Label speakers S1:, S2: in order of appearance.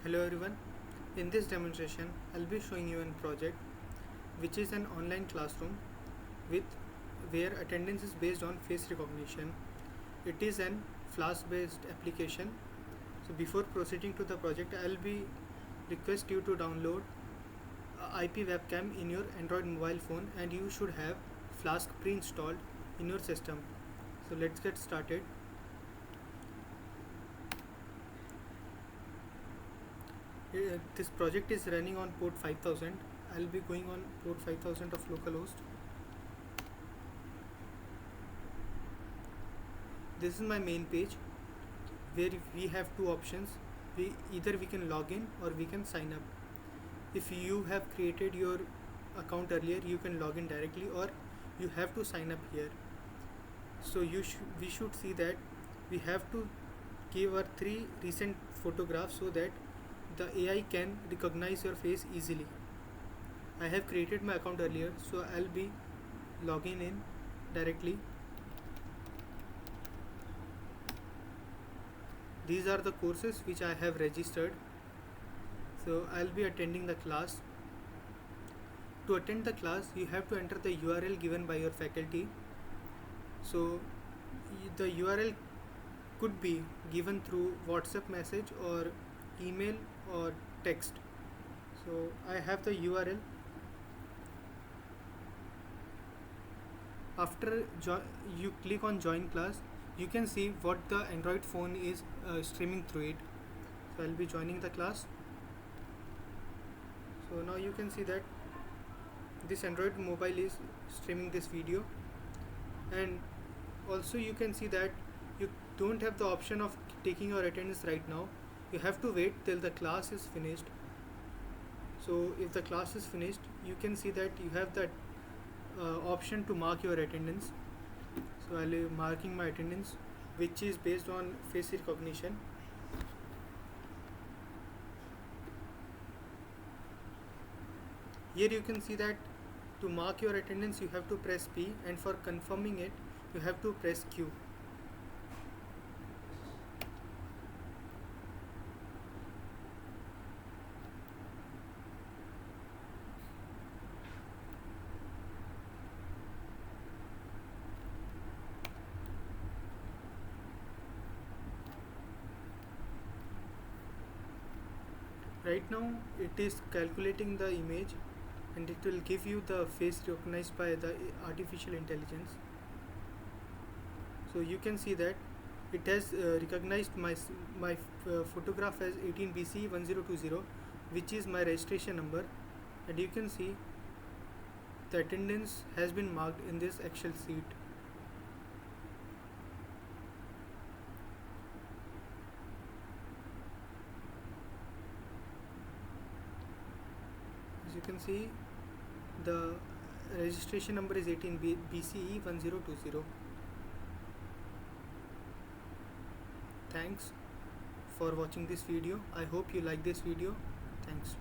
S1: Hello everyone. In this demonstration, I'll be showing you a project which is an online classroom with where attendance is based on face recognition. It is an Flask based application. So before proceeding to the project, I'll be request you to download IP webcam in your Android mobile phone and you should have Flask pre-installed in your system. So let's get started. This project is running on port 5000. I'll be going on port 5000 of localhost. This is my main page where we have two options. Either we can log in or we can sign up. If you have created your account earlier, you can log in directly or you have to sign up here. So we should see that we have to give our 3 recent photographs so that the AI can recognize your face easily. I have created my account earlier, so I'll be logging in directly. These are the courses which I have registered. So I'll be attending the class. To attend the class, you have to enter the URL given by your faculty. So the URL could be given through WhatsApp message or email or text. So I have the URL. After you click on join class, you can see what the Android phone is streaming through it. So I'll be joining the class. So now you can see that this Android mobile is streaming this video, and also you can see that you don't have the option of taking your attendance right now. You have to wait till the class is finished. So if the class is finished, you can see that you have that option to mark your attendance. So I'll be marking my attendance, which is based on face recognition. Here you can see that to mark your attendance you have to press P, and for confirming it you have to press Q. Right now it is calculating the image and it will give you the face recognized by the artificial intelligence. So you can see that it has recognized my photograph as 18BC1020, which is my registration number, and you can see the attendance has been marked in this Excel sheet. As you can see, the registration number is 18BCE1020. Thanks for watching this video. I hope you like this video. Thanks.